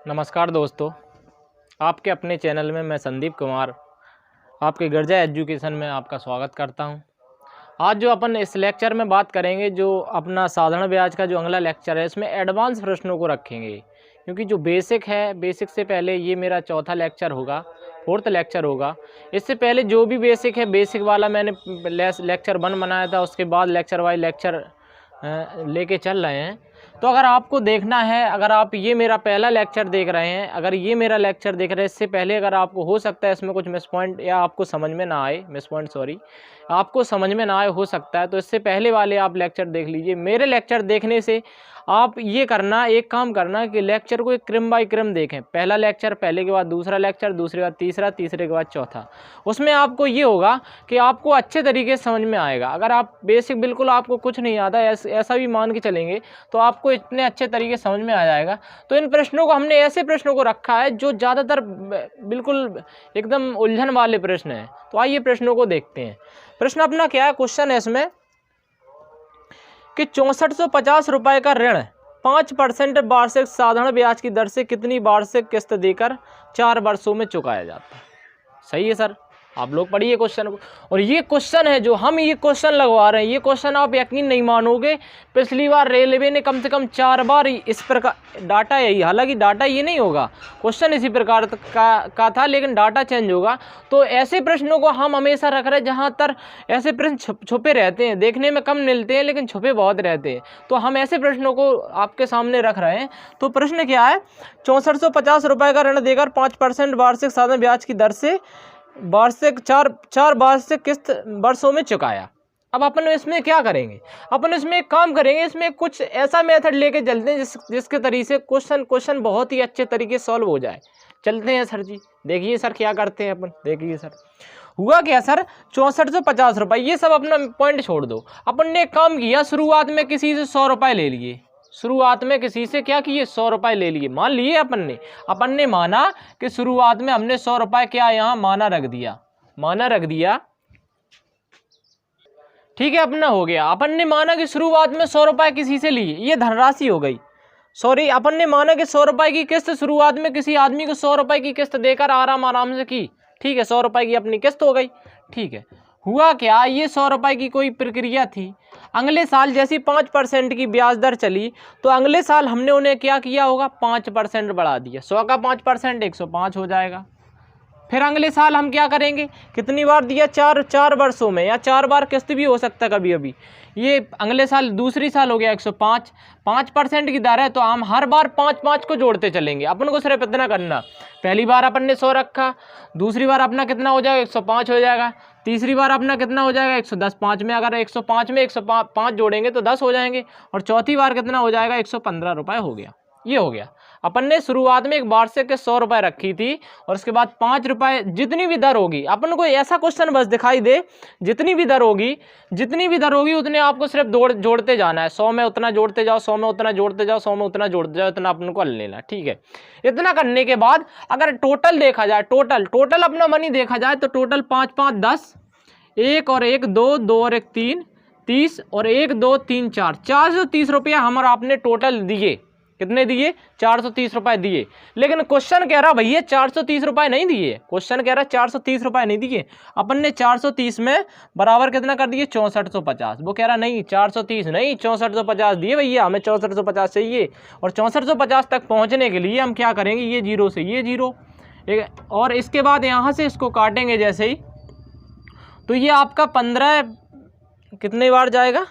नमस्कार दोस्तों, आपके अपने चैनल में मैं संदीप कुमार आपके गर्जा एजुकेशन में आपका स्वागत करता हूं। आज जो अपन इस लेक्चर में बात करेंगे, जो अपना साधारण ब्याज का जो अगला लेक्चर है, इसमें एडवांस प्रश्नों को रखेंगे। क्योंकि जो बेसिक है, बेसिक से पहले ये मेरा चौथा लेक्चर होगा, फोर्थ लेक्चर होगा। इससे पहले जो भी बेसिक है, बेसिक वाला मैंने लेक्चर 1 बनाया था, उसके बाद लेक्चर वाइज लेक्चर लेके चल रहे हैं। तो अगर आपको देखना है, अगर आप ये मेरा पहला लेक्चर देख रहे हैं, अगर ये मेरा लेक्चर देख रहे हैं, इससे पहले अगर आपको हो सकता है इसमें कुछ मिस पॉइंट या आपको समझ में ना आए, आपको समझ में ना आए हो सकता है, तो इससे पहले वाले आप लेक्चर देख लीजिए। मेरे लेक्चर देखने से आप ये करना, एक काम करना कि लेक्चर को एक क्रम बाय क्रम देखें। पहला लेक्चर, पहले के बाद दूसरा लेक्चर, दूसरे के बाद तीसरा, तीसरे के बाद चौथा। उसमें आपको ये होगा कि आपको अच्छे तरीके से समझ में आएगा। अगर आप बेसिक बिल्कुल आपको कुछ नहीं आता, ऐसा भी मान के चलेंगे, तो आपको इतने अच्छे तरीके से समझ में आ जाएगा। तो इन प्रश्नों को हमने ऐसे प्रश्नों को रखा है जो ज़्यादातर बिल्कुल एकदम उलझन वाले प्रश्न हैं। तो आइए प्रश्नों को देखते हैं। प्रश्न अपना क्या है, क्वेश्चन है इसमें कि 6450 रुपये का ऋण 5% वार्षिक साधारण ब्याज की दर से कितनी वार्षिक किस्त देकर 4 वर्षों में चुकाया जाता है। सही है सर, आप लोग पढ़िए क्वेश्चन को। और ये क्वेश्चन है जो हम ये क्वेश्चन लगवा रहे हैं, ये क्वेश्चन आप यकीन नहीं मानोगे, पिछली बार रेलवे ने कम से कम 4 बार इस प्रकार डाटा यही, हालांकि डाटा ये नहीं होगा, क्वेश्चन इसी प्रकार का था, लेकिन डाटा चेंज होगा। तो ऐसे प्रश्नों को हम हमेशा रख रहे हैं जहाँ तर ऐसे प्रश्न छुपे रहते हैं, देखने में कम मिलते हैं लेकिन छुपे बहुत रहते हैं। तो हम ऐसे प्रश्नों को आपके सामने रख रहे हैं। तो प्रश्न क्या है, 6450 रुपये का ऋण देकर 5% वार्षिक साधारण ब्याज की दर से वार्षिक चार वार्षिक किस्त वर्षों में चुकाया। अब अपन इसमें क्या करेंगे, अपन इसमें एक काम करेंगे, इसमें कुछ ऐसा मेथड लेके चलते हैं जिसके तरीके से क्वेश्चन बहुत ही अच्छे तरीके से सॉल्व हो जाए। चलते हैं सर जी, देखिए सर क्या करते हैं अपन। देखिए सर, हुआ क्या सर, 6450 रुपये, ये सब अपना पॉइंट छोड़ दो। अपन ने एक काम किया, शुरुआत में किसी से 100 रुपये ले लिए। शुरुआत में किसी से क्या किए, 100 रुपये ले लिए। मान लिए अपन ने माना कि शुरुआत में हमने 100 रुपये क्या यहाँ माना रख दिया, ठीक है, अपना हो गया। अपन ने माना कि शुरुआत में 100 रुपये किसी से लिए, ये धनराशि हो गई। सॉरी, अपन ने माना कि 100 रुपये की किस्त शुरुआत में किसी आदमी को 100 रुपये की किस्त देकर आराम से की, ठीक है, 100 रुपये की अपनी किस्त हो गई, ठीक है। हुआ क्या, ये 100 रुपये की कोई प्रक्रिया थी। अगले साल जैसी 5% की ब्याज दर चली, तो अगले साल हमने उन्हें क्या किया होगा, 5% बढ़ा दिया। 100 का 5% 105 हो जाएगा। फिर अगले साल हम क्या करेंगे, कितनी बार दिया, 4 वर्षों में, या 4 बार किस्त भी हो सकता है कभी अभी। ये अगले साल दूसरी साल हो गया 105, 5% की दर है, तो हम हर बार 5 को जोड़ते चलेंगे। अपन को सिर्फ इतना करना, पहली बार अपन ने 100 रखा, दूसरी बार अपना कितना हो जाएगा, 105 हो जाएगा, तीसरी बार अपना कितना हो जाएगा, 110। 5 में अगर 105 में 105 जोड़ेंगे तो 10 हो जाएंगे, और चौथी बार कितना हो जाएगा, 115 रुपये हो गया। ये हो गया। अपन ने शुरुआत में एक वार्षिक के 100 रुपये रखी थी, और उसके बाद 5 रुपये, जितनी भी दर होगी, अपन को ऐसा क्वेश्चन बस दिखाई दे, जितनी भी दर होगी उतने आपको सिर्फ जोड़ते जाना है। 100 में उतना जोड़ते जाओ, 100 में उतना जोड़ते जाओ, 100 में उतना जोड़ते जाओ, इतना अपन को हल लेना, ठीक है। इतना करने के बाद अगर टोटल देखा जाए, टोटल अपना मनी देखा जाए, तो टोटल 5 5 10, 1 और 1 2, 2 और 1 3, 30, और 1 2 3 4, 430 रुपया हमारा आपने टोटल दिए। कितने दिए, 430 रुपये दिए। लेकिन क्वेश्चन कह रहा भैया 430 रुपये नहीं दिए, क्वेश्चन कह रहा 430 रुपये नहीं दिए। अपन ने 430 में बराबर कितना कर दिए, 6450। वो कह रहा नहीं 430 नहीं, 6450 दिए भैया, हमें 6450 चाहिए। और 6450 तक पहुंचने के लिए हम क्या करेंगे, ये जीरो से ये जीरो, और इसके बाद यहाँ से इसको काटेंगे जैसे ही, तो ये आपका 15 कितने बार जाएगा,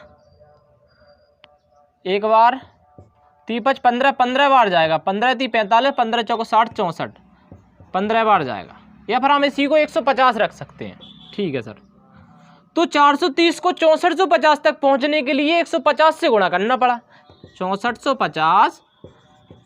एक बार 30 15 बार जाएगा, 15 3 45, 15 चौको 60 64, 15 बार जाएगा। या फिर हम इसी को 150 रख सकते हैं, ठीक है सर। तो 430 को 6450 तक पहुंचने के लिए 150 से गुणा करना पड़ा। 6450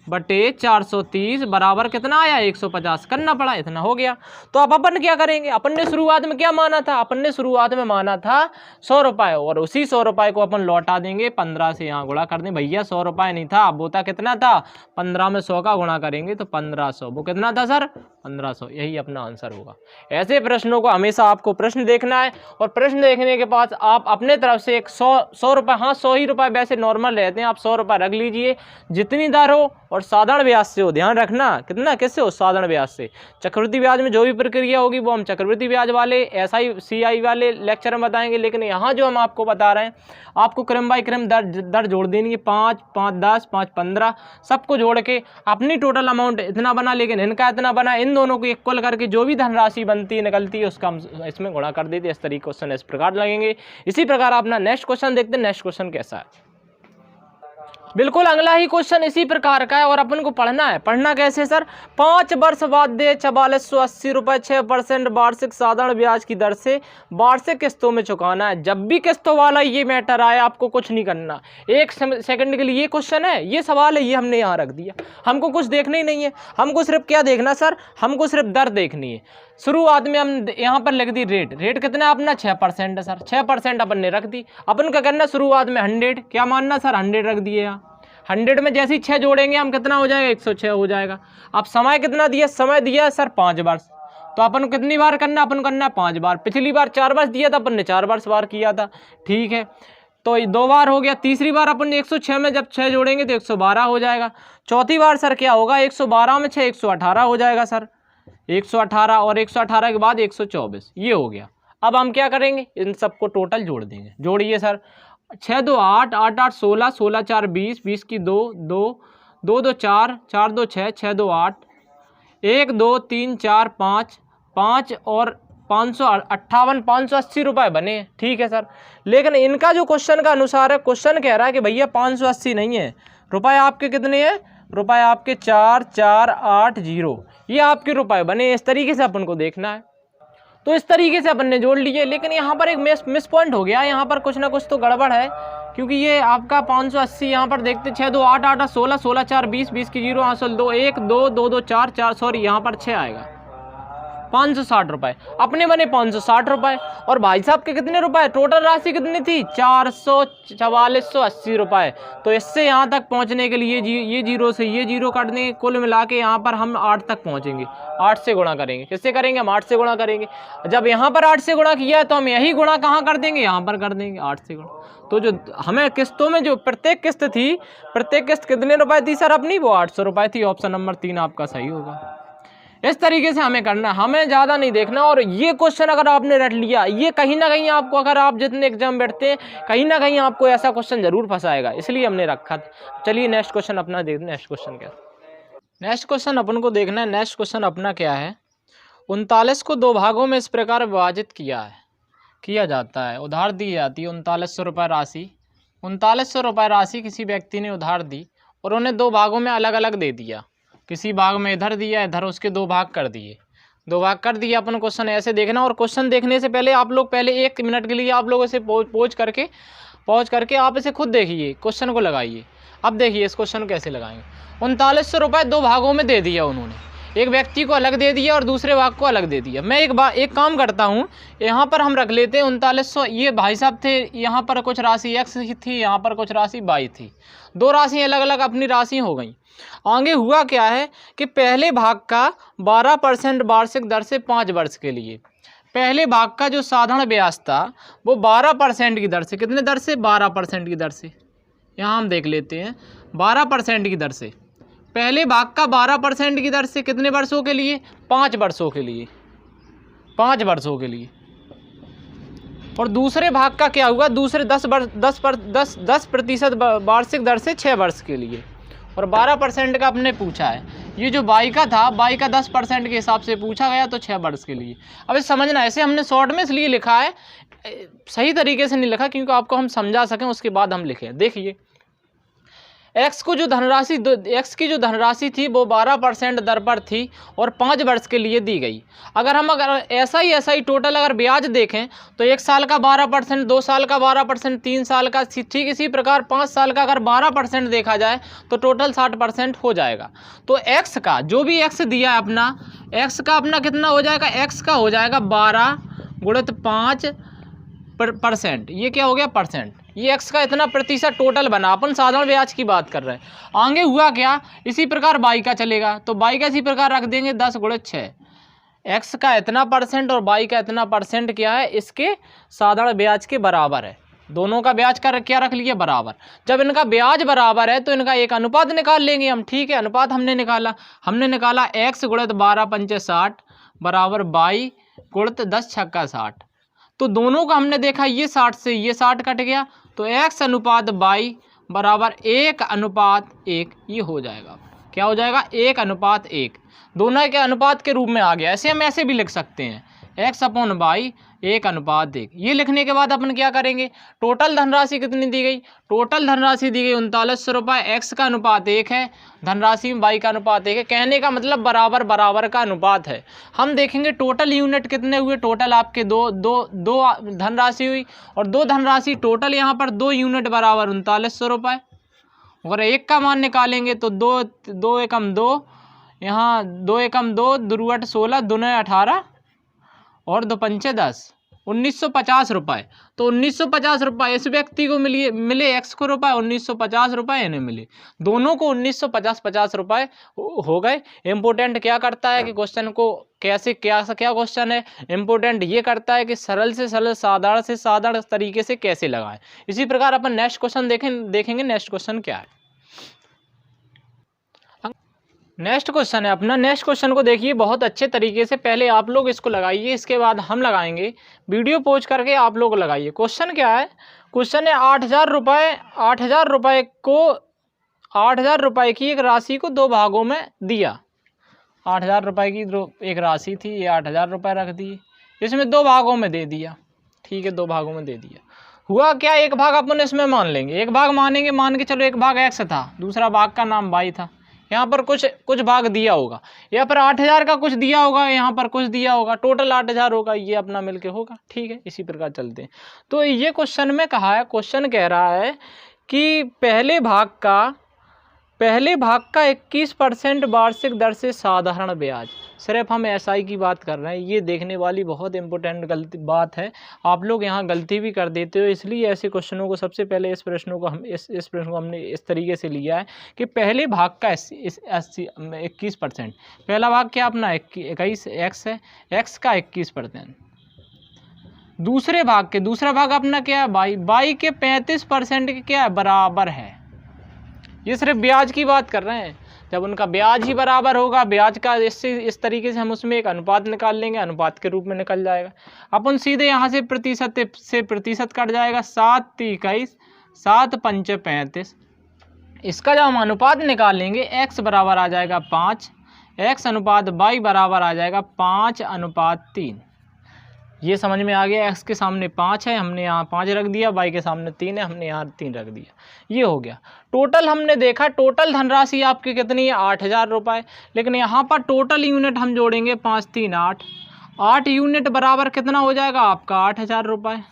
बटे 430 बराबर कितना आया, 150 करना पड़ा, इतना हो गया। तो अब अपन क्या करेंगे, अपन ने शुरुआत में क्या माना था, अपन ने शुरुआत में माना था 100 रुपये, और उसी 100 रुपये को अपन लौटा देंगे, 15 से यहाँ गुणा कर दें। भैया 100 रुपये नहीं था, अब होता कितना था, 15 में 100 का गुणा करेंगे तो 1500, वो कितना था सर, 1500। यही अपना आंसर होगा। ऐसे प्रश्नों को हमेशा आपको प्रश्न देखना है, और प्रश्न देखने के बाद आप अपने तरफ से एक 100 रुपये, हाँ 100 ही रुपये वैसे नॉर्मल रहते हैं, आप 100 रुपये रख लीजिए, जितनी दर हो और साधारण ब्याज से हो, ध्यान रखना कितना किससे हो, साधारण ब्याज से। चक्रवृद्धि ब्याज में जो भी प्रक्रिया होगी वो हम चक्रवृद्धि ब्याज वाले SI वाले लेक्चर में बताएंगे, लेकिन यहाँ जो हम आपको बता रहे हैं आपको क्रम बाय क्रम दर जोड़ देनी है, 5, 5, 10, 5, 15 सबको जोड़ के अपनी टोटल अमाउंट इतना बना, लेकिन इनका इतना बना, इन दोनों को इक्वल करके जो भी धनराशि बनती है निकलती है उसका हम इसमें गुणा कर देते हैं। इस तरीके क्वेश्चन इस प्रकार लगेंगे। इसी प्रकार अपना नेक्स्ट क्वेश्चन देखते हैं। नेक्स्ट क्वेश्चन कैसा है, बिल्कुल अगला ही क्वेश्चन इसी प्रकार का है और अपन को पढ़ना है। पढ़ना कैसे सर, 5 वर्ष बाद दे 4480 रुपये 6% वार्षिक साधारण ब्याज की दर से वार्षिक किस्तों में चुकाना है। जब भी किस्तों वाला ये मैटर आए आपको कुछ नहीं करना, 1 सेकंड के लिए ये क्वेश्चन है, ये सवाल है, ये हमने यहाँ रख दिया, हमको कुछ देखना ही नहीं है। हमको सिर्फ क्या देखना सर, हमको सिर्फ दर देखनी है। शुरुआत में हम यहाँ पर लिख दी रेट कितना अपना 6% है सर, 6% अपन ने रख दी। अपन का करना शुरुआत में 100, क्या मानना सर 100 रख दिए। यहाँ 100 में जैसे ही 6 जोड़ेंगे हम कितना हो जाएगा, 106 हो जाएगा। अब समय कितना दिया, समय दिया सर 5 वर्ष, तो अपन को कितनी बार करना, अपन करना है 5 बार। पिछली बार 4 वर्ष दिया था अपन ने, 4 वर्ष बार किया था, ठीक है, तो 2 बार हो गया। तीसरी बार अपन 106 में जब 6 जोड़ेंगे तो 112 हो जाएगा। चौथी बार सर क्या होगा, 112 में 6 118 हो जाएगा सर, 118 और 118 के बाद 124, ये हो गया। अब हम क्या करेंगे, इन सबको टोटल जोड़ देंगे। जोड़िए सर, 6 2 8, 8 8 16, 16 4 20, 20 की 2 2, 2 2 4, 4 2 6, 6 2 8, 1 2 3 4 5, 5 और 558 580 रुपये बने, ठीक है सर। लेकिन इनका जो क्वेश्चन का अनुसार है, क्वेश्चन कह रहा है कि भैया 580 नहीं है, रुपये आपके कितने हैं, रुपये आपके 4480, ये आपके रुपये बने। इस तरीके से अपन को देखना है, तो इस तरीके से अपन ने जोड़ लिए। लेकिन यहाँ पर एक मिस पॉइंट हो गया, यहाँ पर कुछ ना कुछ तो गड़बड़ है, क्योंकि ये आपका 580 यहाँ पर देखते 6 2 8 8 16, 16 4 20, 20 की 0 हासिल 2 1 2 2 2 4 4, सॉरी यहाँ पर 6 आएगा, 560 रुपये अपने बने, 560 रुपये। और भाई साहब के कितने रुपए, टोटल राशि कितनी थी, 4480 रुपये। तो इससे यहाँ तक पहुँचने के लिए ये जीरो से ये जीरो काट देंगे, कुल मिला के यहाँ पर हम 8 तक पहुँचेंगे। 8 से गुणा करेंगे, किससे करेंगे, हम 8 से गुणा करेंगे। जब यहाँ पर 8 से गुणा किया है तो हम यही गुणा कहाँ कर देंगे, यहाँ पर कर देंगे 8 से गुणा। तो जो हमें किस्तों में जो प्रत्येक किस्त थी, प्रत्येक किस्त कितने रुपए थी सर अपनी, वो 800 रुपये थी। ऑप्शन नंबर 3 आपका सही होगा। इस तरीके से हमें करना, हमें ज़्यादा नहीं देखना। और ये क्वेश्चन अगर आपने रट लिया, ये कहीं ना कहीं आपको, अगर आप जितने एग्जाम बैठते हैं कहीं ना कहीं आपको ऐसा क्वेश्चन जरूर फंसाएगा, इसलिए हमने रखा था। चलिए नेक्स्ट क्वेश्चन अपना देखते हैं। नेक्स्ट क्वेश्चन क्या, नेक्स्ट क्वेश्चन अपन को देखना है। नेक्स्ट क्वेश्चन अपना क्या है, 39 को 2 भागों में इस प्रकार विभाजित किया जाता है। उधार दी जाती है 3900 रुपये राशि। 3900 रुपये राशि किसी व्यक्ति ने उधार दी और उन्हें 2 भागों में अलग अलग दे दिया। किसी भाग में इधर दिया, इधर उसके 2 भाग कर दिए, 2 भाग कर दिए। अपन क्वेश्चन ऐसे देखना, और क्वेश्चन देखने से पहले आप लोग पहले 1 मिनट के लिए आप लोगों से पॉज करके आप इसे खुद देखिए, क्वेश्चन को लगाइए। अब देखिए इस क्वेश्चन को कैसे लगाएंगे। 3900 रुपये 2 भागों में दे दिया उन्होंने, एक व्यक्ति को अलग दे दिया और दूसरे भाग को अलग दे दिया। मैं एक काम करता हूँ, यहाँ पर हम रख लेते हैं 3900। ये भाई साहब थे, यहाँ पर कुछ राशि x थी, यहाँ पर कुछ राशि y थी, 2 राशि अलग अलग अपनी राशि हो गई। आगे हुआ क्या है कि पहले भाग का 12% वार्षिक दर से 5 वर्ष के लिए, पहले भाग का जो साधारण ब्याज था वो 12% की दर से, कितने दर से, 12% की दर से, यहाँ हम देख लेते हैं 12% की दर से। पहले भाग का 12% की दर से कितने वर्षों के लिए, 5 वर्षों के लिए, 5 वर्षों के लिए। और दूसरे भाग का क्या हुआ, दूसरे 10% वार्षिक दर से 6 वर्ष के लिए। और 12% का आपने पूछा है, ये जो बाई का था, बाई का 10% के हिसाब से पूछा गया, तो 6 वर्ष के लिए। अब इसे समझना, ऐसे हमने शॉर्ट में इसलिए लिखा है, सही तरीके से नहीं लिखा क्योंकि आपको हम समझा सकें, उसके बाद हम लिखें। देखिए एक्स की जो धनराशि थी वो 12% दर पर थी और 5 वर्ष के लिए दी गई। अगर ऐसा ही टोटल अगर ब्याज देखें तो 1 साल का 12%, 2 साल का 12%, 3 साल का, ठीक इसी प्रकार 5 साल का अगर 12% देखा जाए तो टोटल 60% हो जाएगा। तो एक्स का जो भी एक्स दिया है अपना, एक्स का अपना कितना हो जाएगा, एक्स का हो जाएगा 12 गुणित 5%, ये क्या हो गया परसेंट, ये एक्स का इतना प्रतिशत टोटल बना। अपन साधारण ब्याज की बात कर रहे हैं। आगे हुआ क्या, इसी प्रकार बाई का चलेगा, तो बाई का इसी प्रकार रख देंगे 10 गुणित 6, एक्स का इतना % और बाई का इतना % क्या है, इसके साधारण ब्याज के बराबर है। दोनों का ब्याज का क्या रख लिया, बराबर। जब इनका ब्याज बराबर है तो इनका एक अनुपात निकाल लेंगे हम, ठीक है। अनुपात हमने निकाला x गुणित 12 पंचे 60 बराबर 22 गुणित 10 छक्का 60। तो दोनों का हमने देखा, ये 60 से ये 60 कट गया, तो x अनुपात 22 बराबर 1:1 ये हो जाएगा। क्या हो जाएगा, 1:1। दोनों के अनुपात के रूप में आ गया। ऐसे हम ऐसे भी लिख सकते हैं, x/22 1:1। ये लिखने के बाद अपन क्या करेंगे, टोटल धनराशि कितनी दी गई, टोटल धनराशि दी गई 3900 रुपये। x का अनुपात 1 है, धनराशि में y का अनुपात 1 है। कहने का मतलब बराबर बराबर का अनुपात है। हम देखेंगे टोटल यूनिट कितने हुए, टोटल आपके दो धनराशि हुई, और दो धनराशि टोटल यहाँ पर 2 यूनिट बराबर 3900 रुपये। अगर 1 का मान निकालेंगे तो 2 एकम 2, यहाँ 2 एकम 2, दुरुवट 16, दुने 18 और 2 पंचे 10, 1950 रुपये। तो 1950 रुपये इस व्यक्ति को मिले x को रुपये, 1950 रुपये इन्हें मिले। दोनों को 1950 रुपये हो गए। इम्पोर्टेंट क्या करता है कि क्वेश्चन को क्या क्वेश्चन है, इम्पोर्टेंट ये करता है कि सरल से सरल, साधारण से साधारण तरीके से कैसे लगाएं। इसी प्रकार अपन नेक्स्ट क्वेश्चन देखेंगे। नेक्स्ट क्वेश्चन क्या है, नेक्स्ट क्वेश्चन है अपना। नेक्स्ट क्वेश्चन को देखिए बहुत अच्छे तरीके से, पहले आप लोग इसको लगाइए, इसके बाद हम लगाएंगे। वीडियो पॉज करके आप लोग लगाइए। क्वेश्चन क्या है, क्वेश्चन है 8000 रुपये, 8000 रुपये को 8000 रुपये की एक राशि को 2 भागों में दिया। 8000 रुपये की एक राशि थी, ये 8000 रुपये रख दिए, इसमें 2 भागों में दे दिया, ठीक है, 2 भागों में दे दिया। हुआ क्या, एक भाग अपन इसमें मान लेंगे, एक भाग मानेंगे, मान के चलो एक भाग x था, दूसरा भाग का नाम y था। यहाँ पर कुछ भाग दिया होगा, यहाँ पर 8000 का कुछ दिया होगा, यहाँ पर कुछ दिया होगा, टोटल 8000 होगा, ये अपना मिलके होगा, ठीक है। इसी प्रकार चलते हैं। तो ये क्वेश्चन में कहा है, क्वेश्चन कह रहा है कि पहले भाग का 21% वार्षिक दर से साधारण ब्याज। सिर्फ हम SI की बात कर रहे हैं, ये देखने वाली बहुत इंपॉर्टेंट बात है। आप लोग यहाँ गलती भी कर देते हो, इसलिए ऐसे क्वेश्चनों को सबसे पहले इस प्रश्न को हमने इस तरीके से लिया है कि पहले भाग का 21%, पहला भाग क्या अपना 21 x है, x का 21%। दूसरा भाग अपना क्या है y के 35% के क्या है, बराबर है। ये सिर्फ ब्याज की बात कर रहे हैं। जब उनका ब्याज ही बराबर होगा, ब्याज का इस तरीके से हम उसमें एक अनुपात निकाल लेंगे, अनुपात के रूप में निकल जाएगा। अपन सीधे यहाँ से प्रतिशत कट जाएगा, 7 21 7 पंचे 35। इसका जब हम अनुपात निकालेंगे, x बराबर आ जाएगा 5, x अनुपात y बराबर आ जाएगा 5:3। ये समझ में आ गया। x के सामने 5 है, हमने यहाँ 5 रख दिया, y के सामने 3 है, हमने यहाँ 3 रख दिया। ये हो गया। टोटल हमने देखा, टोटल धनराशि आपकी कितनी है, 8000 रुपये। लेकिन यहाँ पर टोटल यूनिट हम जोड़ेंगे 5 3 8, 8 यूनिट बराबर कितना हो जाएगा आपका 8000 रुपये।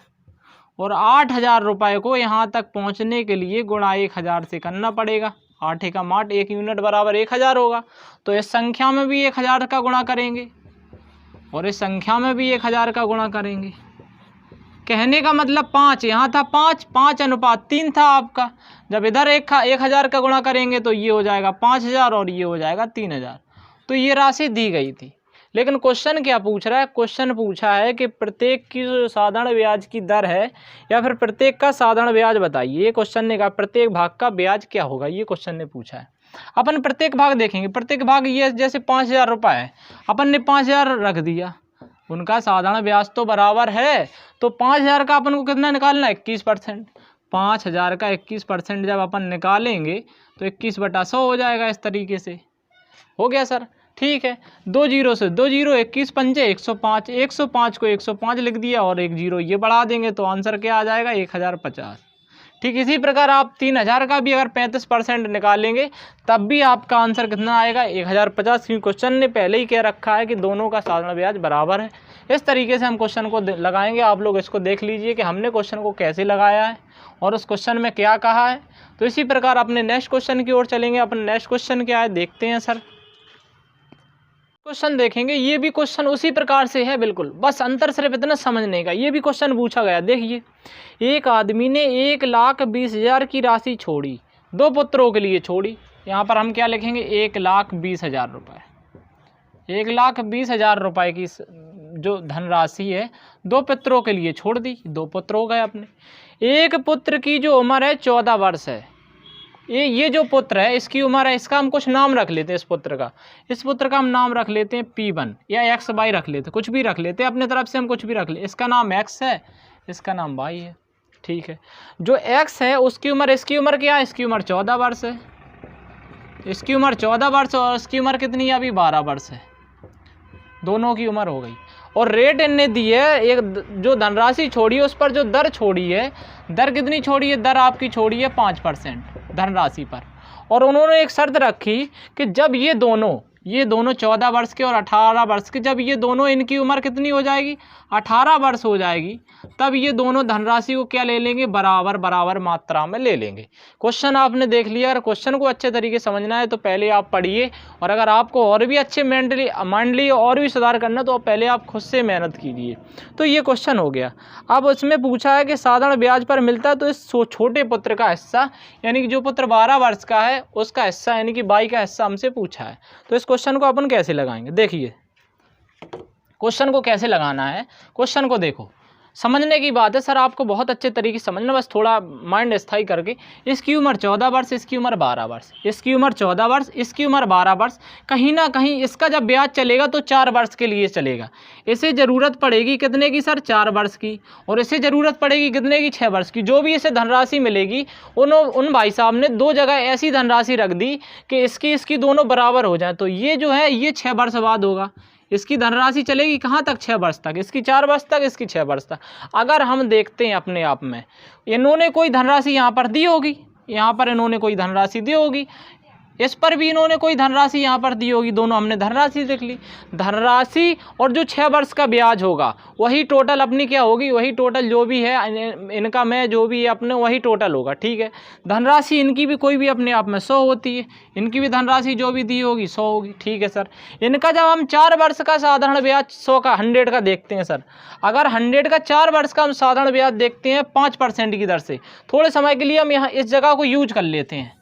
और 8000 रुपये को यहाँ तक पहुँचने के लिए गुणा 1000 से करना पड़ेगा। 8 एकम 8, 1 यूनिट बराबर 1000 होगा। तो इस संख्या में भी 1000 का गुणा करेंगे और इस संख्या में भी 1000 का गुणा करेंगे। कहने का मतलब 5 यहाँ था, 5:3 था आपका। जब इधर 1000 का गुणा करेंगे तो ये हो जाएगा 5000 और ये हो जाएगा 3000। तो ये राशि दी गई थी। लेकिन क्वेश्चन क्या पूछ रहा है, क्वेश्चन पूछा है कि प्रत्येक की जो साधारण ब्याज की दर है या फिर प्रत्येक का साधारण ब्याज बताइए। ये क्वेश्चन ने कहा प्रत्येक भाग का ब्याज क्या होगा, ये क्वेश्चन ने पूछा है। अपन प्रत्येक भाग देखेंगे। प्रत्येक भाग ये जैसे 5000 रुपये है, अपन ने 5000 रख दिया, उनका साधारण ब्याज तो बराबर है, तो 5000 का अपन को कितना निकालना है, 21%। 5000 का 21% जब अपन निकालेंगे तो 21/100 हो जाएगा। इस तरीके से हो गया सर, ठीक है। 2 0 से 2 0, 21 पंजे 105, 105 को 105 लिख दिया और 1 0 ये बढ़ा देंगे तो आंसर क्या आ जाएगा, 1050। ठीक, इसी प्रकार आप 3000 का भी अगर 35% निकालेंगे तब भी आपका आंसर कितना आएगा, 1050। क्योंकि क्वेश्चन ने पहले ही कह रखा है कि दोनों का साधारण ब्याज बराबर है। इस तरीके से हम क्वेश्चन को लगाएंगे। आप लोग इसको देख लीजिए कि हमने क्वेश्चन को कैसे लगाया है और उस क्वेश्चन में क्या कहा है। तो इसी प्रकार अपने नेक्स्ट क्वेश्चन की ओर चलेंगे। अपन नेक्स्ट क्वेश्चन क्या है देखते हैं सर। क्वेश्चन देखेंगे, ये भी क्वेश्चन उसी प्रकार से है बिल्कुल, बस अंतर सिर्फ इतना समझने का। ये भी क्वेश्चन पूछा गया, देखिए। एक आदमी ने 1,20,000 की राशि छोड़ी, 2 पुत्रों के लिए छोड़ी। यहाँ पर हम क्या लिखेंगे, 1,20,000 रुपये। 1,20,000 रुपये की जो धनराशि है 2 पुत्रों के लिए छोड़ दी। 2 पुत्र हो गए अपने। एक पुत्र की जो उम्र है 14 वर्ष है। ये जो पुत्र है इसकी उम्र है, इसका हम कुछ नाम रख लेते हैं। इस पुत्र का हम नाम रख लेते हैं P1 या XY रख लेते हैं, कुछ भी रख लेते हैं अपने तरफ से, हम कुछ भी रख ले। इसका नाम X है, इसका नाम Y है, ठीक है। जो X है उसकी उम्र, इसकी उम्र क्या है, इसकी उम्र 14 वर्ष है। इसकी उम्र 14 वर्ष और इसकी उम्र कितनी है अभी 12 वर्ष है। दोनों की उम्र हो गई। और रेट इनने दी है, एक जो धनराशि छोड़ी है उस पर जो दर छोड़ी है, दर कितनी छोड़ी है, दर आपकी छोड़ी है 5% धनराशि पर। और उन्होंने एक शर्त रखी कि जब ये दोनों 14 वर्ष के और 18 वर्ष के, जब ये दोनों, इनकी उम्र कितनी हो जाएगी 18 वर्ष हो जाएगी, तब ये दोनों धनराशि को क्या ले लेंगे, बराबर मात्रा में ले लेंगे। क्वेश्चन आपने देख लिया। अगर क्वेश्चन को अच्छे तरीके से समझना है तो पहले आप पढ़िए, और अगर आपको और भी अच्छे मेंटली और भी सुधार करना तो पहले आप खुद से मेहनत कीजिए। तो ये क्वेश्चन हो गया। अब उसमें पूछा है कि साधारण ब्याज पर मिलता है तो इस छोटे पुत्र का हिस्सा, यानी कि जो पुत्र 12 वर्ष का है उसका हिस्सा, यानी कि बाई का हिस्सा हमसे पूछा है। तो इस क्वेश्चन को अपन कैसे लगाएंगे, देखिए क्वेश्चन को कैसे लगाना है। क्वेश्चन को देखो, समझने की बात है सर, आपको बहुत अच्छे तरीके से समझना, बस थोड़ा माइंड स्थायी करके। इसकी उम्र 14 वर्ष, इसकी उम्र 12 वर्ष, इसकी उम्र 14 वर्ष, इसकी उम्र 12 वर्ष। कहीं ना कहीं इसका जब ब्याज चलेगा तो 4 वर्ष के लिए चलेगा। इसे ज़रूरत पड़ेगी कितने की सर, 4 वर्ष की, और इसे ज़रूरत पड़ेगी कितने की, 6 वर्ष की। जो भी इसे धनराशि मिलेगी उन भाई साहब ने 2 जगह ऐसी धनराशि रख दी कि इसकी दोनों बराबर हो जाए। तो ये जो है ये 6 वर्ष बाद होगा। इसकी धनराशि चलेगी कहाँ तक, 6 वर्ष तक, इसकी 4 वर्ष तक, इसकी 6 वर्ष तक। अगर हम देखते हैं अपने आप में, इन्होंने कोई धनराशि यहाँ पर दी होगी, यहाँ पर इन्होंने कोई धनराशि दी होगी, इस पर भी इन्होंने कोई धनराशि यहाँ पर दी होगी। दोनों हमने धनराशि देख ली। धनराशि और जो 6 वर्ष का ब्याज होगा वही टोटल अपनी क्या होगी, वही टोटल जो भी है इनका में जो भी है अपने वही टोटल होगा, ठीक है। धनराशि इनकी भी कोई भी अपने आप में 100 होती है, इनकी भी धनराशि जो भी दी होगी 100 होगी, ठीक है सर। इनका जब हम 4 वर्ष का साधारण ब्याज 100 का 100 का देखते हैं सर, अगर 100 का 4 वर्ष का हम साधारण ब्याज देखते हैं 5% की दर से, थोड़े समय के लिए हम यहाँ इस जगह को यूज कर लेते हैं।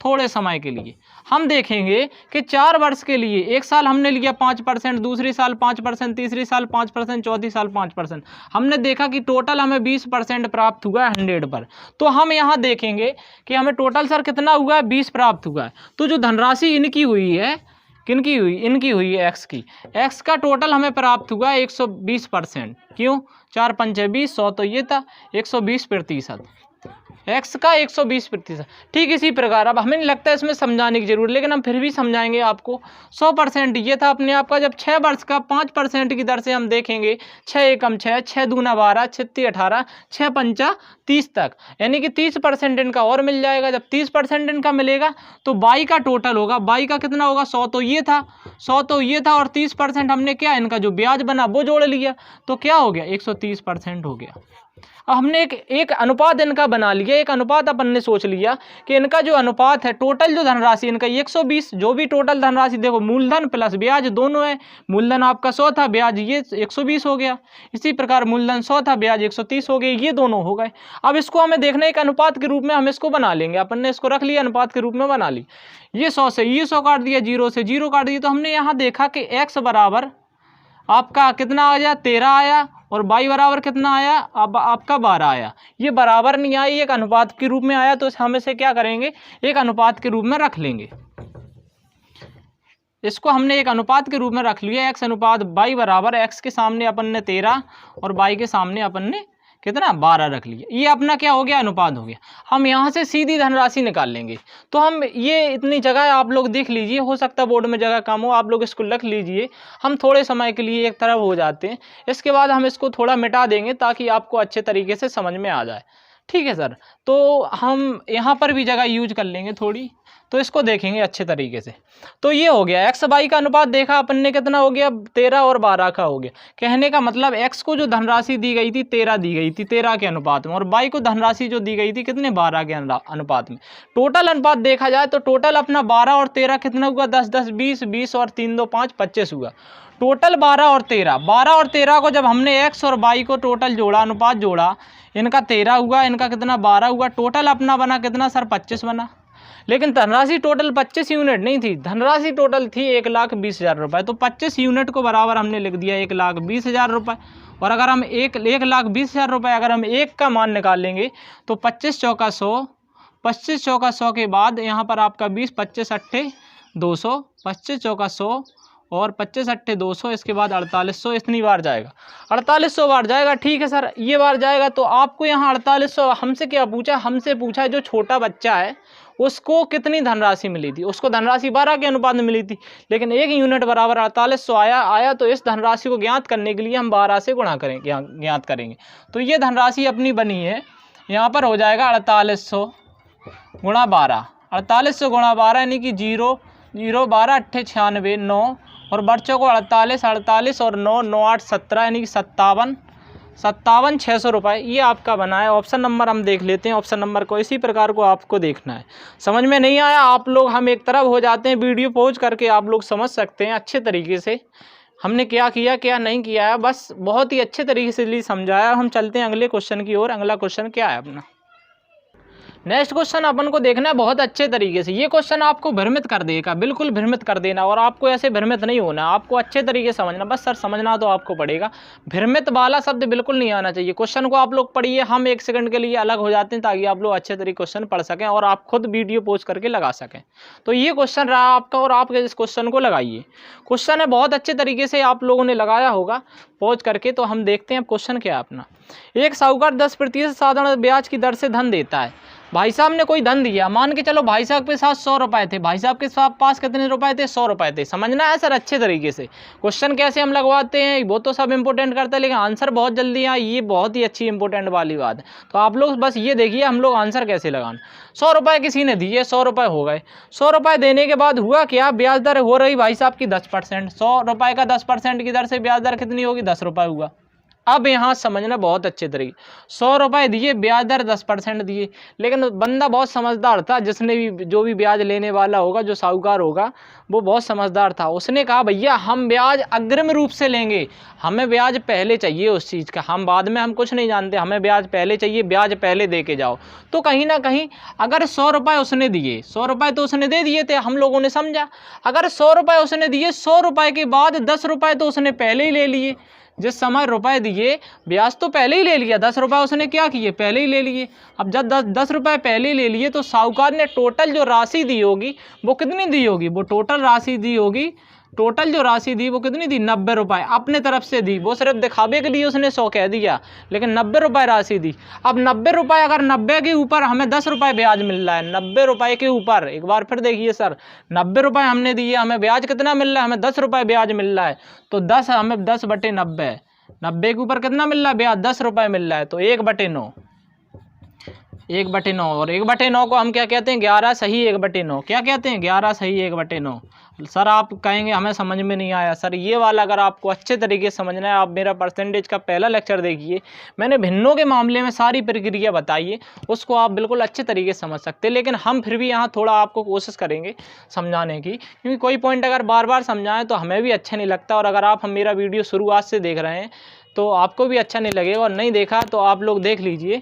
थोड़े समय के लिए हम देखेंगे कि 4 वर्ष के लिए, एक साल हमने लिया 5%, दूसरी साल 5%, तीसरी साल 5%, चौथी साल 5%, हमने देखा कि टोटल हमें 20% प्राप्त हुआ है 100 पर। तो हम यहाँ देखेंगे कि हमें टोटल सर कितना हुआ है, 20 प्राप्त हुआ है। तो जो धनराशि इनकी हुई है, किनकी हुई, इनकी हुई है एक्स की, एक्स का टोटल हमें प्राप्त हुआ है 120%। क्यों, 4 पंचे 20, 100 तो ये था, 120%, एक्स का 120%। ठीक इसी प्रकार अब हमें नहीं लगता है इसमें समझाने की जरूरत, लेकिन हम फिर भी समझाएंगे आपको। 100% ये था अपने आप का। जब 6 वर्ष का 5% की दर से हम देखेंगे, 6 एकम 6, 6 दूना 12, 6 18, 6 पंचा 30 तक, यानी कि 30% इनका और मिल जाएगा। जब 30% इनका मिलेगा तो बाई का टोटल होगा, बाई का कितना होगा, 100 तो ये था, 100 तो ये था, और 30% हमने क्या, इनका जो ब्याज बना वो जोड़ लिया, तो क्या हो गया, 130% हो गया। अब हमने एक अनुपात इनका बना लिया, एक अनुपात अपन ने सोच लिया कि इनका जो अनुपात है, टोटल जो धनराशि इनका 120, जो भी टोटल धनराशि देखो, मूलधन प्लस ब्याज दोनों है। मूलधन आपका 100 था, ब्याज ये 120 हो गया। इसी प्रकार मूलधन 100 था, ब्याज 130 हो गए, ये दोनों हो गए। अब इसको हमें देखना एक अनुपात के रूप में हम इसको बना लेंगे। अपन ने इसको रख लिया, अनुपात के रूप में बना ली। ये 100 से ये 100 काट दिया, 0 से 0 काट दिया, तो हमने यहाँ देखा कि x बराबर आपका कितना आ गया, 13 आया, और y बराबर कितना आया, अब आपका 12 आया। ये बराबर नहीं आई, एक अनुपात के रूप में आया, तो हम इसे क्या करेंगे, एक अनुपात के रूप में रख लेंगे। इसको हमने एक अनुपात के रूप में रख लिया, x अनुपात y बराबर, x के सामने अपन ने 13 और y के सामने अपन ने कितना, 12 रख लिया। ये अपना क्या हो गया, अनुपात हो गया। हम यहाँ से सीधी धनराशि निकाल लेंगे। तो हम ये इतनी जगह आप लोग देख लीजिए, हो सकता है बोर्ड में जगह कम हो, आप लोग इसको लिख लीजिए। हम थोड़े समय के लिए एक तरफ हो जाते हैं, इसके बाद हम इसको थोड़ा मिटा देंगे ताकि आपको अच्छे तरीके से समझ में आ जाए। ठीक है सर, तो हम यहाँ पर भी जगह यूज कर लेंगे थोड़ी, तो इसको देखेंगे अच्छे तरीके से। तो ये हो गया, एक्स बाई का अनुपात देखा अपन ने कितना हो गया, 13 और 12 का हो गया। कहने का मतलब एक्स को जो धनराशि दी गई थी 13 दी गई थी, 13 के अनुपात में, और बाई को धनराशि जो दी गई थी कितने, 12 के अनुपात में। टोटल अनुपात देखा जाए तो टोटल अपना 12 और 13 कितना हुआ, 10 10 20, 20 और 3 2 5, 25 हुआ। टोटल 12 और 13, 12 और 13 को जब हमने एक्स और बाई को टोटल जोड़ा, अनुपात जोड़ा, इनका 13 हुआ, इनका कितना 12 हुआ, टोटल अपना बना कितना सर, 25 बना। लेकिन धनराशि टोटल 25 यूनिट नहीं थी, धनराशि टोटल थी 1,20,000 रुपये। तो 25 यूनिट को बराबर हमने लिख दिया 1,20,000 रुपये। और अगर हम 1,20,000 रुपये अगर हम एक का मान निकालेंगे तो 25 चौका 100, 25 चौका 100 के बाद यहाँ पर आपका 20, 25 अट्ठे 200, 25 चौका 100 और 25 अट्ठे 200, इसके बाद 4800 इतनी बार जाएगा, 4800 बार जाएगा। ठीक है सर, ये बार जाएगा। तो आपको यहाँ 4800 हमसे क्या पूछा, हमसे पूछा जो छोटा बच्चा है उसको कितनी धनराशि मिली थी, उसको धनराशि 12 के अनुपात में मिली थी, लेकिन एक यूनिट बराबर 4800 आया। तो इस धनराशि को ज्ञात करने के लिए हम 12 से गुणा करेंगे, ज्ञात करेंगे। तो ये धनराशि अपनी बनी है, यहाँ पर हो जाएगा 4800 गुणा 12, 4800 गुणा 12 यानी कि 0 0 12 अट्ठे 96 9 और बच्चों को 48 48 और 9 9 8 17 यानी कि 57 600 रुपये ये आपका बना है। ऑप्शन नंबर हम देख लेते हैं, ऑप्शन नंबर को इसी प्रकार को आपको देखना है। समझ में नहीं आया आप लोग हम एक तरफ हो जाते हैं, वीडियो पॉज करके आप लोग समझ सकते हैं अच्छे तरीके से हमने क्या किया क्या नहीं किया है, बस बहुत ही अच्छे तरीके से लिए समझाया। हम चलते हैं अगले क्वेश्चन की ओर। अगला क्वेश्चन क्या है अपना, नेक्स्ट क्वेश्चन अपन को देखना है बहुत अच्छे तरीके से। ये क्वेश्चन आपको भ्रमित कर देगा, बिल्कुल भ्रमित कर देना, और आपको ऐसे भ्रमित नहीं होना, आपको अच्छे तरीके से समझना। बस सर समझना तो आपको पड़ेगा, भ्रमित वाला शब्द बिल्कुल नहीं आना चाहिए। क्वेश्चन को आप लोग पढ़िए, हम 1 सेकंड के लिए अलग हो जाते हैं ताकि आप लोग अच्छे तरीके क्वेश्चन पढ़ सकें और आप खुद वीडियो पोस्ट करके लगा सकें। तो ये क्वेश्चन रहा आपका और आप इस क्वेश्चन को लगाइए। क्वेश्चन है बहुत अच्छे तरीके से आप लोगों ने लगाया होगा पॉज करके। तो हम देखते हैं क्वेश्चन क्या है अपना। एक साहूकार 10% साधारण ब्याज की दर से धन देता है। भाई साहब ने कोई धन दिया, मान के चलो भाई साहब के साथ 100 रुपए थे, भाई साहब के पास कितने रुपए थे, 100 रुपए थे। समझना है सर अच्छे तरीके से। क्वेश्चन कैसे हम लगवाते हैं वो तो सब इंपॉर्टेंट करता है, लेकिन आंसर बहुत जल्दी आए, ये बहुत ही अच्छी इंपॉर्टेंट वाली बात है। तो आप लोग बस ये देखिए हम लोग आंसर कैसे लगाना। 100 रुपये किसी ने दिए, 100 रुपये हो गए। 100 रुपये देने के बाद हुआ क्या, ब्याज दर हो रही भाई साहब की 10%। 100 रुपये का 10% की दर से ब्याज दर कितनी होगी, 10 रुपये हुआ। अब यहाँ समझना बहुत अच्छे तरीके, 100 रुपये दिए, ब्याज दर 10% दिए, लेकिन बंदा बहुत समझदार था, जिसने भी जो भी ब्याज लेने वाला होगा, जो साहूकार होगा वो बहुत समझदार था। उसने कहा भैया हम ब्याज अग्रिम रूप से लेंगे, हमें ब्याज पहले चाहिए उस चीज़ का, हम बाद में हम कुछ नहीं जानते, हमें ब्याज पहले चाहिए, ब्याज पहले दे के जाओ। तो कहीं ना कहीं अगर 100 रुपये उसने दिए, 100 रुपये तो उसने दे दिए थे, हम लोगों ने समझा। अगर 100 रुपये उसने दिए, 100 रुपये के बाद 10 रुपये तो उसने पहले ही ले लिए। जिस समय रुपए दिए ब्याज तो पहले ही ले लिया, 10 रुपये उसने क्या किए, पहले ही ले लिए। अब जब 10 रुपये पहले ही ले लिए तो साहूकार ने टोटल जो राशि दी होगी वो कितनी दी होगी, वो टोटल राशि दी होगी, टोटल जो राशि दी वो कितनी दी, 90 रुपये अपने तरफ से दी। वो सिर्फ दिखावे के लिए उसने 100 कह दिया, लेकिन 90 रुपये राशि दी। अब 90 रुपये, अगर 90 के ऊपर हमें 10 रुपये ब्याज मिल रहा है, 90 रुपये के ऊपर, एक बार फिर देखिए सर, 90 रुपये हमने दिए, हमें ब्याज कितना मिल रहा है, हमें 10 रुपये ब्याज मिल रहा है। तो 10 हमें 10/90, 90 के ऊपर कितना मिल रहा है ब्याज, 10 रुपये मिल रहा है। तो 1/9, 1/9, और 1/9 को हम क्या कहते हैं, 11 सही 1/9। क्या कहते हैं, 11 सही 1/9। सर आप कहेंगे हमें समझ में नहीं आया। सर ये वाला अगर आपको अच्छे तरीके से समझना है, आप मेरा परसेंटेज का पहला लेक्चर देखिए, मैंने भिन्नों के मामले में सारी प्रक्रिया बताई है, उसको आप बिल्कुल अच्छे तरीके से समझ सकते हैं। लेकिन हम फिर भी यहाँ थोड़ा आपको कोशिश करेंगे समझाने की, क्योंकि कोई पॉइंट अगर बार बार समझाएं तो हमें भी अच्छा नहीं लगता। और अगर आप मेरा वीडियो शुरुआत से देख रहे हैं तो आपको भी अच्छा नहीं लगेगा, और नहीं देखा तो आप लोग देख लीजिए।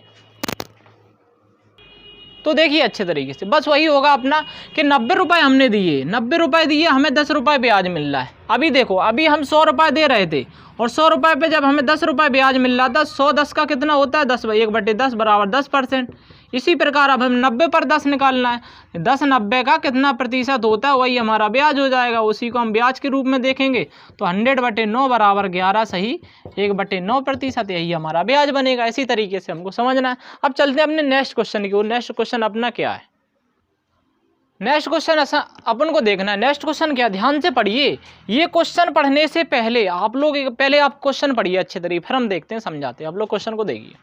तो देखिए अच्छे तरीके से, बस वही होगा अपना कि 90 रुपये हमने दिए, 90 रुपये दिए, हमें 10 रुपये ब्याज मिल रहा है। अभी देखो, अभी हम 100 रुपये दे रहे थे, और 100 रुपये पे जब हमें 10 रुपये ब्याज मिल रहा था, 100 10 का कितना होता है, 10 1/10 बराबर 10%। इसी प्रकार अब हम 90 पर 10 निकालना है, 10 90 का कितना प्रतिशत होता है, वही हमारा ब्याज हो जाएगा, उसी को हम ब्याज के रूप में देखेंगे। तो 100/9 बराबर 11 सही 1/9%, यही हमारा ब्याज बनेगा। इसी तरीके से हमको समझना है। अब चलते हैं अपने नेक्स्ट क्वेश्चन की ओर। नेक्स्ट क्वेश्चन अपना क्या है, नेक्स्ट क्वेश्चन अपन को देखना है। नेक्स्ट क्वेश्चन क्या, ध्यान से पढ़िए। ये क्वेश्चन पढ़ने से पहले आप लोग पहले आप क्वेश्चन पढ़िए अच्छे तरीके, फिर हम देखते हैं समझाते हैं। आप लोग क्वेश्चन को देखिए।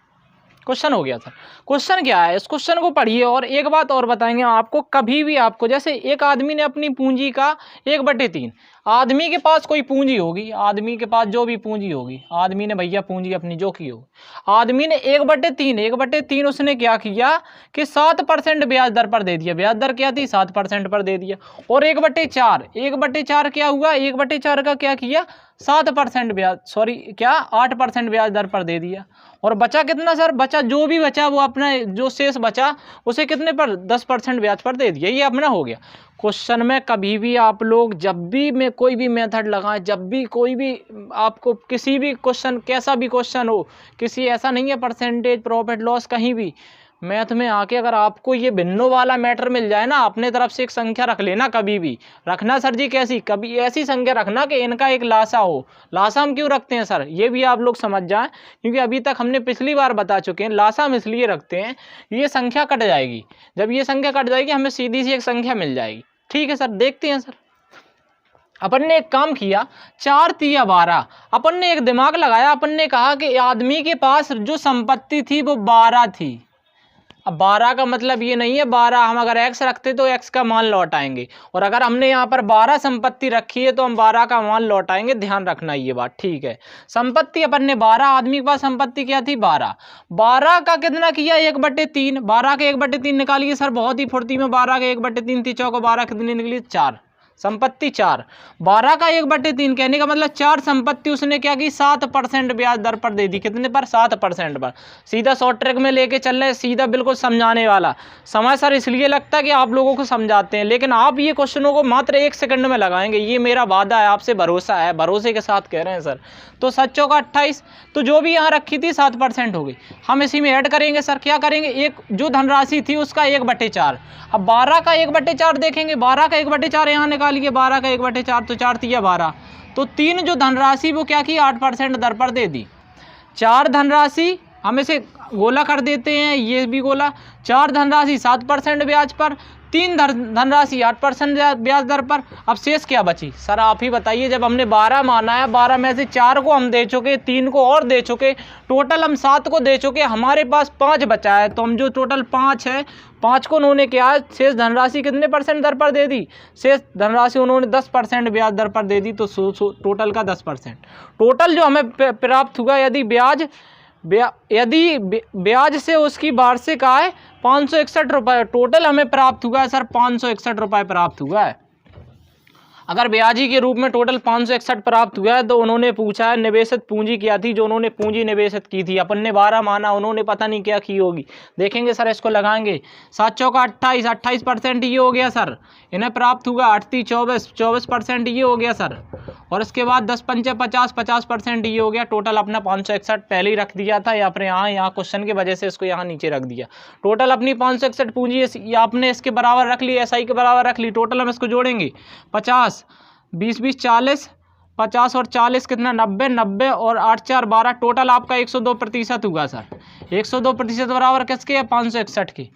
क्वेश्चन हो गया सर, क्वेश्चन क्या है, इस क्वेश्चन को पढ़िए। और एक बात और बताएंगे आपको, कभी भी आपको, जैसे एक आदमी ने अपनी पूंजी का 1/3, आदमी के पास कोई पूंजी होगी, आदमी के पास जो भी पूंजी होगी, आदमी ने भैया पूंजी अपनी जो की होगी, आदमी ने 1/3 उसने क्या किया कि 7% ब्याज दर पर दे दिया। ब्याज दर क्या थी, 7% पर दे दिया। और 1/4 क्या हुआ, 1/4 का क्या किया, 7% ब्याज, सॉरी क्या 8% ब्याज दर पर दे दिया। और बचा कितना सर, बचा जो भी बचा वो अपना जो शेष बचा उसे कितने पर 10% ब्याज पर दे दिया, ये अपना हो गया। क्वेश्चन में कभी भी आप लोग जब भी में कोई भी मेथड लगाएं, जब भी कोई भी आपको किसी भी क्वेश्चन, कैसा भी क्वेश्चन हो, किसी ऐसा नहीं है परसेंटेज प्रॉफिट लॉस, कहीं भी मैथ में आके अगर आपको ये भिन्नों वाला मैटर मिल जाए ना, अपने तरफ से एक संख्या रख लेना, कभी भी रखना सर जी। कैसी? कभी ऐसी संख्या रखना कि इनका एक लासा हो। लासा हम क्यों रखते हैं सर, ये भी आप लोग समझ जाएं, क्योंकि अभी तक हमने पिछली बार बता चुके हैं लासा हम इसलिए रखते हैं, ये संख्या कट जाएगी, जब ये संख्या कट जाएगी हमें सीधी सी एक संख्या मिल जाएगी। ठीक है सर, देखते हैं सर। अपन ने एक काम किया, 4 तिया 12, अपन ने एक दिमाग लगाया, अपन ने कहा कि आदमी के पास जो संपत्ति थी वो 12 थी। अब 12 का मतलब ये नहीं है 12 हम अगर x रखते तो x का मान लौट आएंगे, और अगर हमने यहाँ पर 12 संपत्ति रखी है तो हम 12 का मान लौट आएंगे, ध्यान रखना ये बात। ठीक है, संपत्ति अपन ने 12, आदमी के पास संपत्ति क्या थी 12, 12 का कितना किया 1/3, 12 के 1/3 निकालिए सर, बहुत ही फुर्ती में 12 के 1/3 थी, चौको 12 कितनी निकली 4, संपत्ति 4, 12 का 1/3 कहने का मतलब 4 संपत्ति उसने क्या की 7% ब्याज दर पर दे दी। कितने पर? 7% पर। सीधा शॉर्ट ट्रैक में लेके चल रहे, सीधा बिल्कुल समझाने वाला। समय सर इसलिए लगता है कि आप लोगों को समझाते हैं, लेकिन आप ये क्वेश्चनों को मात्र 1 सेकंड में लगाएंगे, ये मेरा वादा है, आपसे भरोसा है, भरोसे के साथ कह रहे हैं सर। तो 7 चौका 28, तो जो भी यहाँ रखी थी 7% हो गई, हम इसी में ऐड करेंगे सर। क्या करेंगे? एक जो धनराशि थी उसका 1/4। अब 12 का 1/4 देखेंगे, 12 का 1/4 यहाँ निकालिए, 12 का 1/4 तो 4 तिया 12, तो 3 जो धनराशि वो क्या की 8% दर पर दे दी। 4 धनराशि हम इसे गोला कर देते हैं, ये भी गोला, 4 धनराशि 7% ब्याज पर, 3 धनराशि 8% ब्याज दर पर। अब शेष क्या बची सर, आप ही बताइए। जब हमने 12 माना है, 12 में से 4 को हम दे चुके, 3 को और दे चुके, टोटल हम 7 को दे चुके, हमारे पास 5 बचा है, तो हम जो टोटल 5 है, 5 को उन्होंने क्या है, शेष धनराशि कितने % दर पर दे दी, शेष धनराशि उन्होंने 10% ब्याज दर पर दे दी, तो टोटल का 10%। टोटल जो हमें प्राप्त हुआ, यदि ब्याज से उसकी वार्षिक आय 561 रुपये, टोटल हमें प्राप्त हुआ है सर 561 रुपये प्राप्त हुआ है। अगर ब्याजी के रूप में टोटल 561 प्राप्त हुआ है, तो उन्होंने पूछा है निवेशित पूंजी क्या थी, जो उन्होंने पूंजी निवेशित की थी। अपन ने 12 माना, उन्होंने पता नहीं क्या की होगी, देखेंगे सर, इसको लगाएंगे। 7 चौका 28, 28% ये हो गया सर, इन्हें प्राप्त हुआ। 8 × 24, 24% ये हो गया सर, और इसके बाद 10 × 5 = 50, 50% ये हो गया। टोटल अपना 561 पहले ही रख दिया था, या फिर यहाँ क्वेश्चन की वजह से इसको यहाँ नीचे रख दिया। टोटल अपनी 561 पूंजी आपने इसके बराबर रख ली, एसआई के बराबर रख ली। टोटल हम इसको जोड़ेंगे, 50, 20, 20, 40, 50 और 40 कितना 90, 90 और 8 4 12, टोटल आपका 102% हुआ सर। 102% बराबर किसके है? 561 के।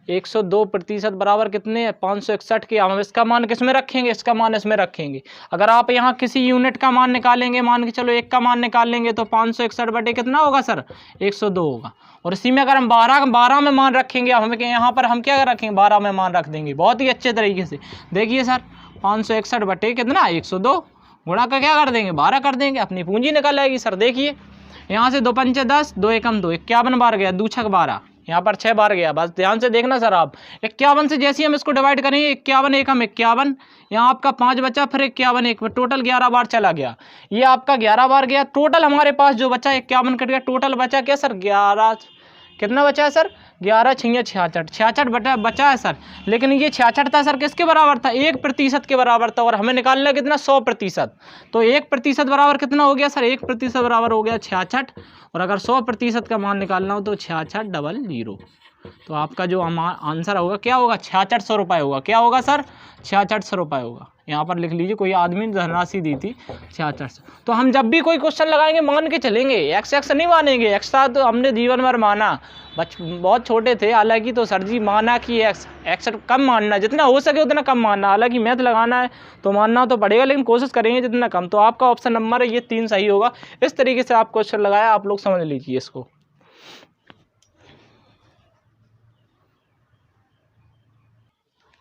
102% बराबर कितने हैं? 561 के। हम इसका मान किस में रखेंगे? इसका मान इसमें रखेंगे। अगर आप यहाँ किसी यूनिट का मान निकालेंगे, मान के चलो 1 का मान निकाल लेंगे, तो 561 बटे कितना होगा सर? 102 होगा। और इसी में अगर हम 12 में मान रखेंगे, हमें यहाँ पर हम क्या रखेंगे? 12 में मान रख देंगे, बहुत ही अच्छे तरीके से। देखिए सर, 561 बटे कितना? 102, गुणा का क्या कर देंगे? 12 कर देंगे, अपनी पूंजी निकल आएगी सर। देखिए यहाँ से 2 × 5 = 10, 2 × 1 = 2, 51 बार गया, 2 × 6 = 12, यहाँ पर 6 बार गया। बस ध्यान से देखना सर आप। 51 से जैसे ही हम इसको डिवाइड करेंगे, 51 1 हम 51, यहाँ आपका 5 बचा, फिर 51 1, टोटल 11 बार चला गया। ये आपका 11 बार गया। टोटल हमारे पास जो बचा 51 कट गया, टोटल बचा क्या सर? 11, कितना बचा है सर? 11 × 6 = 66, 66 बचा है सर। लेकिन ये 66 था सर, किसके बराबर था? 1% के बराबर था, और हमें निकालना कितना? 100%। तो 1% बराबर कितना हो गया सर? 1% बराबर हो गया 66, और अगर 100% का मान निकालना हो तो 6600। तो आपका जो आंसर होगा क्या होगा? 6600 रुपये होगा। क्या होगा सर? 6600 रुपये होगा। यहाँ पर लिख लीजिए, कोई आदमी ने धनराशि दी थी 6600। तो हम जब भी कोई क्वेश्चन लगाएंगे मान के चलेंगे, एक्स नहीं मानेंगे। एक्स्ट्रा तो हमने जीवन भर माना, बहुत छोटे थे हालांकि, तो सर जी माना कि एक्स कम मानना, जितना हो सके उतना कम मानना। हालांकि मैथ लगाना है तो मानना तो पड़ेगा, लेकिन कोशिश करेंगे जितना कम। तो आपका ऑप्शन नंबर है ये 3 सही होगा। इस तरीके से आप क्वेश्चन लगाया, आप लोग समझ लीजिए इसको।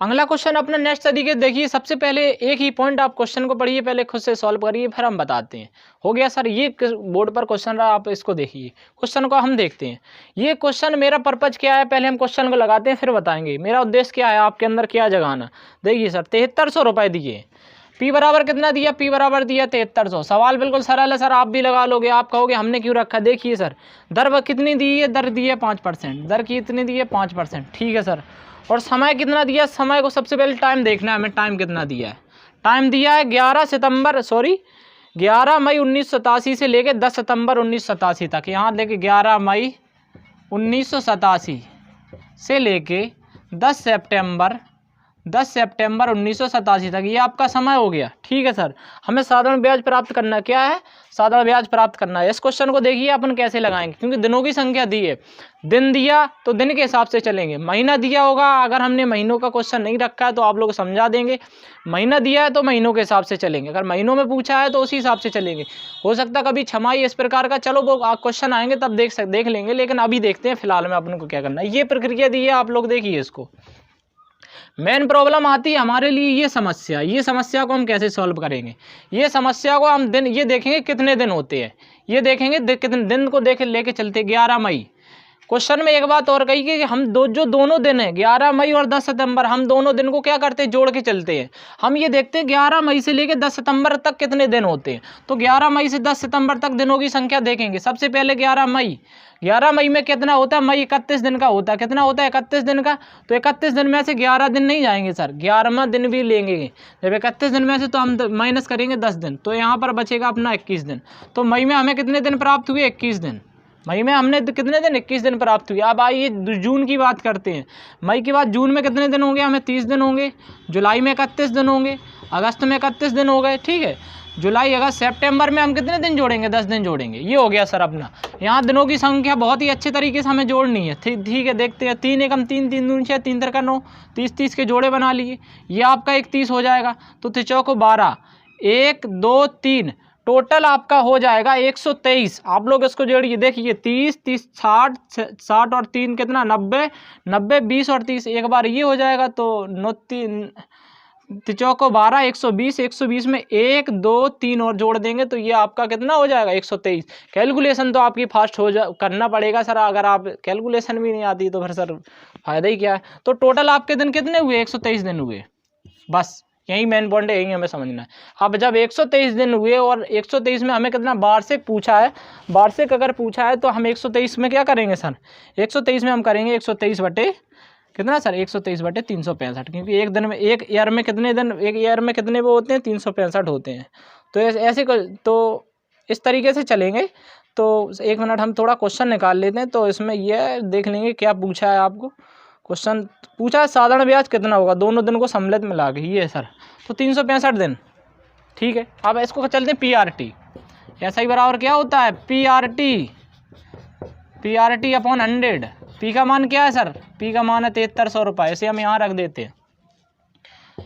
अगला क्वेश्चन अपना नेक्स्ट तरीके देखिए। सबसे पहले एक ही पॉइंट आप क्वेश्चन को पढ़िए, पहले खुद से सॉल्व करिए, फिर हम बताते हैं। हो गया सर, ये बोर्ड पर क्वेश्चन रहा, आप इसको देखिए। क्वेश्चन को हम देखते हैं। ये क्वेश्चन, मेरा पर्पज क्या है, पहले हम क्वेश्चन को लगाते हैं, फिर बताएंगे मेरा उद्देश्य क्या है, आपके अंदर क्या जगाना। देखिए सर, 7300 रुपये दिए, P बराबर कितना दिया, P बराबर दिया 7300। सवाल बिल्कुल सरल है सर, आप भी लगा लोगे। आप कहोगे हमने क्यों रखा, देखिए सर दर कितनी दी है, दर दी है 5%, दर कितनी दी है 5%, ठीक है सर। और समय कितना दिया, समय को सबसे पहले टाइम देखना है हमें, टाइम कितना दिया है। टाइम दिया है 11 मई 1987 से लेके 10 सितंबर 1987 तक। यहाँ लेके 11 मई 1987 से लेके 10 सितंबर 1987 तक, ये आपका समय हो गया, ठीक है सर। हमें साधारण ब्याज प्राप्त करना, क्या है, साधारण ब्याज प्राप्त करना है। इस क्वेश्चन को देखिए अपन कैसे लगाएंगे, क्योंकि दिनों की संख्या दी है, दिन दिया तो दिन के हिसाब से चलेंगे। महीना दिया होगा, अगर हमने महीनों का क्वेश्चन नहीं रखा है तो आप लोग समझा देंगे। महीना दिया है तो महीनों के हिसाब से चलेंगे, अगर महीनों में पूछा है तो उसी हिसाब से चलेंगे। हो सकता है कभी छमाही इस प्रकार का, चलो वो क्वेश्चन आएंगे तब देख लेंगे, लेकिन अभी देखते हैं फिलहाल में अपन को क्या करना है। ये प्रक्रिया दी है, आप लोग देखिए इसको। मेन प्रॉब्लम आती है हमारे लिए ये समस्या को हम कैसे सॉल्व करेंगे। ये समस्या को हम दिन ये देखेंगे कितने दिन होते हैं, ये देखेंगे कितने दिन को लेके चलते। 11 मई क्वेश्चन में एक बात और कही कि हम जो दोनों दिन है 11 मई और 10 सितंबर, हम दोनों दिन को क्या करते हैं, जोड़ के चलते हैं। हम ये देखते हैं 11 मई से लेके 10 सितंबर तक कितने दिन होते हैं। तो 11 मई से 10 सितंबर तक दिनों की संख्या देखेंगे। सबसे पहले 11 मई में कितना होता है, मई 31 दिन का होता है। कितना होता है, 31 दिन का। तो 31 दिन में से 11 दिन नहीं जाएंगे सर, 11वां दिन भी लेंगे। जब 31 दिन में से तो हम माइनस करेंगे 10 दिन, तो यहाँ पर बचेगा अपना 21 दिन। तो मई में हमें कितने दिन प्राप्त हुए, 21 दिन। मई में हमने कितने दिन, 21 दिन प्राप्त हुए। अब आइए जून की बात करते हैं। मई के बाद जून में कितने दिन होंगे, हमें 30 दिन होंगे। जुलाई में 31 दिन होंगे। अगस्त में 31 दिन हो गए, ठीक है। जुलाई अगस्त सितंबर में हम कितने दिन जोड़ेंगे, 10 दिन जोड़ेंगे। ये हो गया सर अपना। यहाँ दिनों की संख्या बहुत ही अच्छे तरीके से हमें जोड़नी है, ठीक है। देखते हैं, 3 एकम 3, 3 दूनी 6, 3 तिरका 9, 30 के जोड़े बना लिए। ये आपका 31 हो जाएगा। तो 3 चौको 12, 1 2 3, टोटल आपका हो जाएगा 123। आप लोग इसको जोड़िए, देखिए 30 30 60 और 3 कितना 90 90 20 और 30, एक बार ये हो जाएगा। तो 9 3 चौको 12, 120, 120 में 1 2 3 और जोड़ देंगे तो ये आपका कितना हो जाएगा, 123। कैलकुलेशन तो आपकी फास्ट करना पड़ेगा सर। अगर आप कैलकुलेशन भी नहीं आती तो फिर सर फायदा ही क्या है। तो टोटल आपके दिन कितने हुए, 123 दिन हुए। बस यही मेन पॉइंट है, यही हमें समझना है। अब जब 123 दिन हुए और 123 में हमें कितना वार्षिक पूछा है, वार्षिक अगर पूछा है तो हम 123 में क्या करेंगे सर, 123 में हम करेंगे 123 बटे कितना सर, 123 बटे 365, क्योंकि एक दिन में, एक ईयर में कितने दिन, एक ईयर में कितने वो होते हैं, 365 होते हैं। तो ऐसे तो इस तरीके से चलेंगे। तो 1 मिनट हम थोड़ा क्वेश्चन निकाल लेते हैं। तो इसमें यह देख लेंगे क्या पूछा है आपको। क्वेश्चन पूछा है साधारण ब्याज कितना होगा दोनों दिन को सम्मिलित मिला के, ये है सर। तो 365 दिन, ठीक है। अब इसको चलते हैं PRT। ऐसा ही बराबर क्या होता है, PRT अपॉन 100। पी का मान क्या है सर, पी का मान है 7300 रुपये। इसे हम यहाँ रख देते हैं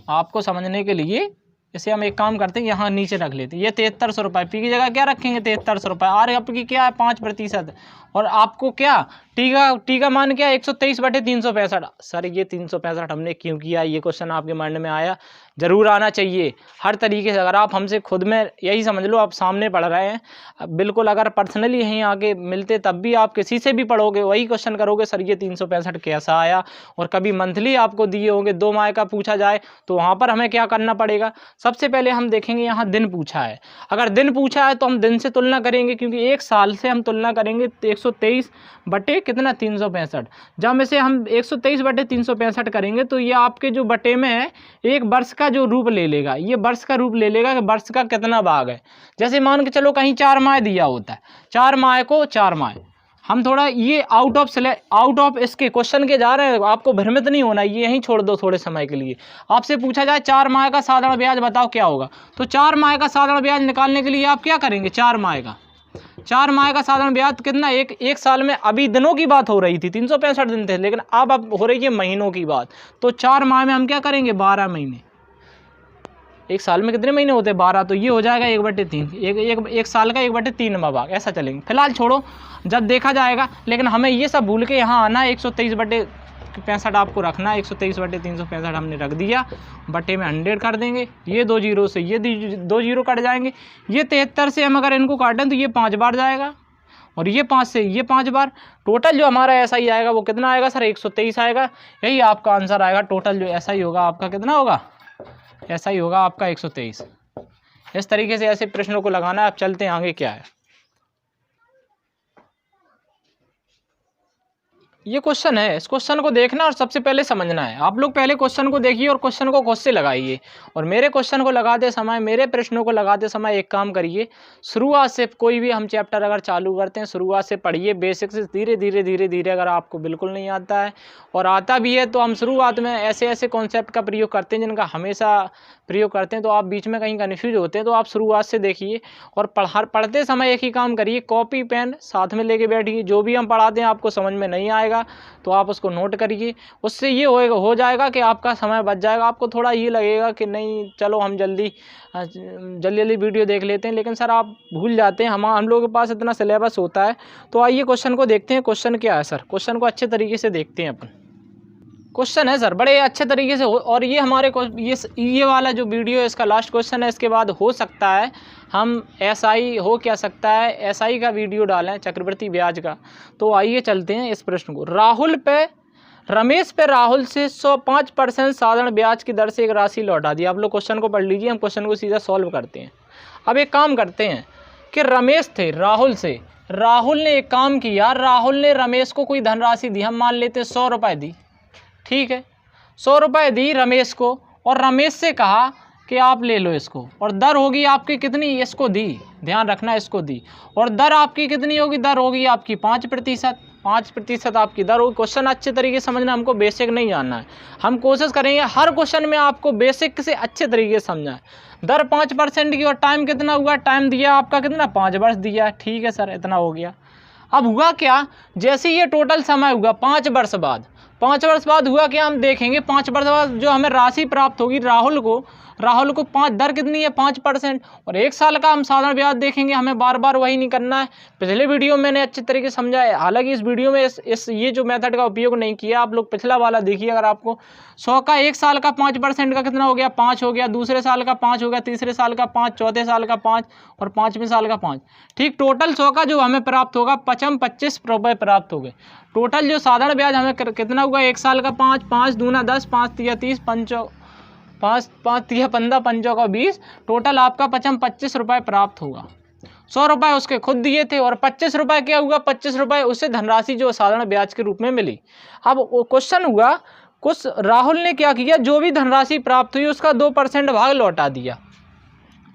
आपको समझने के लिए। इसे हम एक काम करते हैं, यहाँ नीचे रख लेते हैं। ये 7300 रुपये, पी की जगह क्या रखेंगे, 7300 रुपये। आर आपकी क्या है, 5%। और आपको क्या टी का मान क्या है, 123 बटे 365। सर ये 365 हमने क्यों किया, ये क्वेश्चन आपके माइंड में आया, जरूर आना चाहिए हर तरीके से। अगर आप हमसे खुद में यही समझ लो, आप सामने पढ़ रहे हैं बिल्कुल, अगर पर्सनली यहीं आके मिलते तब भी आप किसी से भी पढ़ोगे वही क्वेश्चन करोगे, सर ये 365 कैसा आया। और कभी मंथली आपको दिए होंगे, 2 माह का पूछा जाए तो वहाँ पर हमें क्या करना पड़ेगा। सबसे पहले हम देखेंगे यहाँ दिन पूछा है। अगर दिन पूछा है तो हम दिन से तुलना करेंगे, क्योंकि एक साल से हम तुलना करेंगे 123 बटे कितना 365। जब इसे हम 123 बटे 365 करेंगे तो ये आपके जो बटे में है एक वर्ष का जो रूप ले लेगा, ये वर्ष का रूप ले लेगा कि वर्ष का कितना भाग है। जैसे मान के चलो कहीं 4 माह दिया होता है, 4 माह को 4 माह, हम थोड़ा ये आउट ऑफ इसके क्वेश्चन के जा रहे हैं, आपको भ्रमित नहीं होना, ये यहीं छोड़ दो थोड़े समय के लिए। आपसे पूछा जाए 4 माह का साधारण ब्याज बताओ क्या होगा, तो 4 माह का साधारण ब्याज निकालने के लिए आप क्या करेंगे, 4 माह का साधारण ब्याज कितना, एक साल में, अभी दिनों की बात हो रही थी 365 दिन थे, लेकिन अब हो रही है महीनों की बात। तो 4 माह में हम क्या करेंगे, 12 महीने। एक साल में कितने महीने होते हैं, 12। तो ये हो जाएगा 1/3, एक साल का 1/3 भाग, ऐसा चलेंगे। फिलहाल छोड़ो, जब देखा जाएगा। लेकिन हमें ये सब भूल के यहाँ आना है, 123 बटे 65 आपको रखना है। 123 बटे 365 हमने रख दिया, बटे में 100 कर देंगे। ये 2 जीरो से ये 2 जीरो कट जाएंगे। ये 73 से हम अगर इनको काटें तो ये 5 बार जाएगा, और ये 5 से ये 5 बार। टोटल जो हमारा ऐसा ही आएगा वो कितना आएगा सर, 123 आएगा। यही आपका आंसर आएगा। टोटल जो ऐसा ही होगा आपका कितना होगा, ऐसा ही होगा आपका 123। इस तरीके से ऐसे प्रश्नों को लगाना है। अब चलते हैं आगे क्या है। ये क्वेश्चन है, इस क्वेश्चन को देखना और सबसे पहले समझना है। आप लोग पहले क्वेश्चन को देखिए और क्वेश्चन को खुद से लगाइए। और मेरे क्वेश्चन को लगाते समय, मेरे प्रश्नों को लगाते समय एक काम करिए, शुरुआत से कोई भी हम चैप्टर अगर चालू करते हैं शुरुआत से पढ़िए, बेसिक से धीरे धीरे धीरे धीरे। अगर आपको बिल्कुल नहीं आता है और आता भी है तो हम शुरुआत में ऐसे ऐसे कॉन्सेप्ट का प्रयोग करते हैं जिनका हमेशा प्रयोग करते हैं, तो आप बीच में कहीं कन्फ्यूज होते हैं। तो आप शुरुआत से देखिए और पढ़ते समय एक ही काम करिए, कॉपी पेन साथ में लेके बैठिए। जो भी हम पढ़ाते हैं आपको समझ में नहीं आएगा तो आप उसको नोट करिए। उससे ये हो जाएगा कि आपका समय बच जाएगा। आपको थोड़ा ये लगेगा कि नहीं चलो हम जल्दी जल्दी वीडियो देख लेते हैं, लेकिन सर आप भूल जाते हैं। हम लोगों के पास इतना सिलेबस होता है। तो आइए क्वेश्चन को देखते हैं। क्वेश्चन क्या है सर, क्वेश्चन को अच्छे तरीके से देखते हैं अपन। क्वेश्चन है सर बड़े अच्छे तरीके से और ये हमारे ये वाला जो वीडियो है इसका लास्ट क्वेश्चन है। इसके बाद हो सकता है हम SI हो क्या सकता है SI का वीडियो डालें, चक्रवृद्धि ब्याज का। तो आइए चलते हैं इस प्रश्न को। रमेश पे राहुल से 105% साधारण ब्याज की दर से एक राशि लौटा दी। आप लोग क्वेश्चन को पढ़ लीजिए, हम क्वेश्चन को सीधा सॉल्व करते हैं। अब एक काम करते हैं कि रमेश थे राहुल ने एक काम किया, राहुल ने रमेश को कोई धनराशि दी। हम मान लेते हैं 100 रुपये दी, ठीक है। 100 रुपये दी रमेश को और रमेश से कहा कि आप ले लो इसको, और दर होगी आपकी कितनी, इसको दी, ध्यान रखना इसको दी। और दर आपकी कितनी होगी, दर होगी आपकी 5%। 5% आपकी दर होगी। क्वेश्चन अच्छे तरीके से समझना, हमको बेसिक नहीं जानना है। हम कोशिश करेंगे हर क्वेश्चन में आपको बेसिक से अच्छे तरीके से समझना है। दर 5% की और टाइम कितना हुआ, टाइम दिया आपका कितना 5 वर्ष दिया, ठीक है सर इतना हो गया। अब हुआ क्या, जैसे ये टोटल समय हुआ 5 वर्ष बाद, 5 वर्ष बाद हुआ क्या हम देखेंगे। 5 वर्ष बाद जो हमें राशि प्राप्त होगी राहुल को 5 दर कितनी है 5%। और 1 साल का हम साधारण ब्याज देखेंगे। हमें बार बार वही नहीं करना है। पिछले वीडियो में मैंने अच्छे तरीके से समझा है, हालांकि इस वीडियो में ये जो मेथड का उपयोग नहीं किया। आप लोग पिछला वाला देखिए। अगर आपको 100 का 1 साल का 5% का कितना हो गया 5 हो गया, दूसरे साल का 5 हो गया, तीसरे साल का 5, चौथे साल का 5 और 5वें साल का 5, ठीक। टोटल 100 का जो हमें प्राप्त होगा 25 रुपये प्राप्त हो गए। टोटल जो साधारण ब्याज हमें कितना हुआ 1 साल का 5, 5 दूना 10, 5 तिया 30, 5 तिया 15, 5 का 20, टोटल आपका 25 रुपये प्राप्त होगा। 100 रुपये उसके खुद दिए थे और 25 रुपये क्या हुआ, 25 रुपये उससे धनराशि जो साधारण ब्याज के रूप में मिली। अब क्वेश्चन हुआ, कुछ राहुल ने क्या किया, जो भी धनराशि प्राप्त हुई उसका 2% भाग लौटा दिया।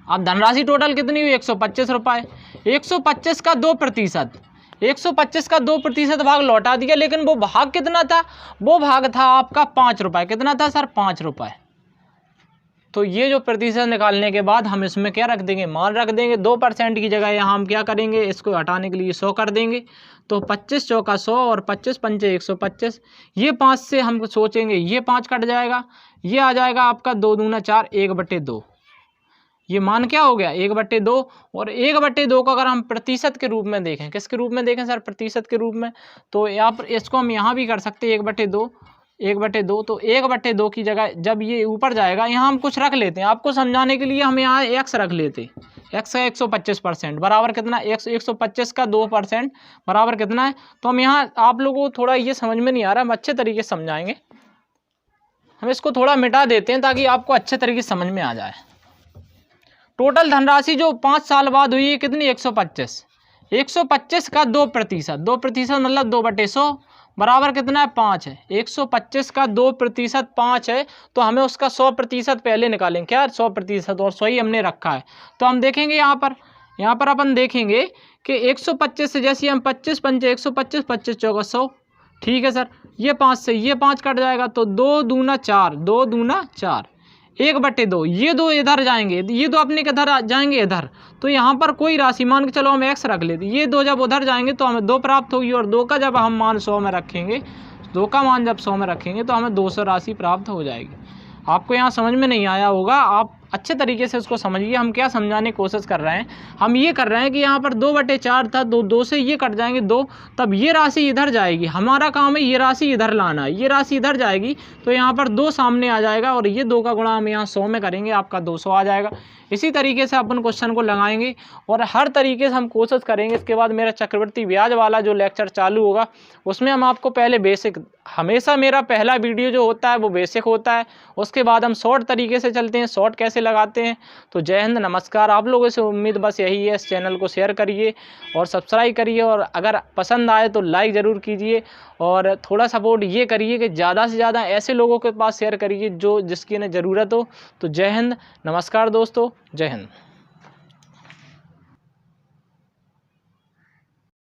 अब धनराशि टोटल कितनी हुई 125 रुपये। 125 का 2%, 125 का 2% भाग लौटा दिया। लेकिन वो भाग कितना था, वो भाग था आपका 5 रुपये। कितना था सर 5 रुपये। तो ये जो प्रतिशत निकालने के बाद हम इसमें क्या रख देंगे, मान रख देंगे। 2% की जगह यहाँ हम क्या करेंगे, इसको हटाने के लिए 100 कर देंगे। तो 25 चौका 100 और 25 पंचे 125। ये 5 से हम सोचेंगे ये 5 कट जाएगा, ये आ जाएगा आपका 2 दूना 4, 1/2। ये मान क्या हो गया 1/2। और 1/2 को अगर हम प्रतिशत के रूप में देखें, किसके रूप में देखें सर, प्रतिशत के रूप में। तो यहाँ पर इसको हम यहाँ भी कर सकते हैं 1/2। तो 1/2 की जगह जब ये ऊपर जाएगा, यहाँ हम कुछ रख लेते हैं आपको समझाने के लिए। हम यहाँ x रख लेते, x का 125% बराबर कितना, 125 का 2% बराबर कितना है। तो हम यहाँ आप लोगों को थोड़ा ये समझ में नहीं आ रहा, हम अच्छे तरीके से समझाएंगे। हम इसको थोड़ा मिटा देते हैं ताकि आपको अच्छे तरीके से समझ में आ जाए। टोटल धनराशि जो 5 साल बाद हुई है कितनी 125। 125 का 2%, 2% मतलब 2/100 बराबर कितना है 5 है। 125 का 2% 5 है। तो हमें उसका 100% पहले निकालेंगे, क्या 100%, और 100 ही हमने रखा है। तो हम देखेंगे यहाँ पर अपन देखेंगे कि 125 से जैसे हम 25 पंचे 125, 25 चौका 100, ठीक है सर। ये 5 से ये 5 कट जाएगा तो 2 दूना 4, 2 दूना 4, 1/2। ये 2 इधर जाएंगे, ये 2 अपने किधर जाएंगे इधर। तो यहाँ पर कोई राशि मान के चलो हम x रख लेते, ये 2 जब उधर जाएंगे तो हमें 2 प्राप्त होगी। और 2 का जब हम मान 100 में रखेंगे, 2 का मान जब 100 में रखेंगे तो हमें 200 राशि प्राप्त हो जाएगी। आपको यहाँ समझ में नहीं आया होगा, आप अच्छे तरीके से उसको समझिए। हम क्या समझाने की कोशिश कर रहे हैं, हम ये कर रहे हैं कि यहाँ पर 2/4 था, दो से ये कट जाएंगे 2, तब ये राशि इधर जाएगी। हमारा काम है ये राशि इधर लाना है, ये राशि इधर जाएगी तो यहाँ पर 2 सामने आ जाएगा और ये 2 का गुणा हम यहाँ 100 में करेंगे, आपका 200 आ जाएगा। इसी तरीके से अपन क्वेश्चन को लगाएंगे और हर तरीके से हम कोशिश करेंगे। इसके बाद मेरा चक्रवृद्धि ब्याज वाला जो लेक्चर चालू होगा उसमें हम आपको पहले बेसिक, हमेशा मेरा पहला वीडियो जो होता है वो बेसिक होता है, उसके बाद हम शॉर्ट तरीके से चलते हैं, शॉर्ट कैसे लगाते हैं। तो जय हिंद, नमस्कार। आप लोगों से उम्मीद बस यही है, इस चैनल को शेयर करिए और सब्सक्राइब करिए और अगर पसंद आए तो लाइक ज़रूर कीजिए और थोड़ा सपोर्ट ये करिए कि ज़्यादा से ज़्यादा ऐसे लोगों के पास शेयर करिए जो जिसकी इन्हें ज़रूरत हो। तो जय हिंद, नमस्कार दोस्तों, जय हिंद।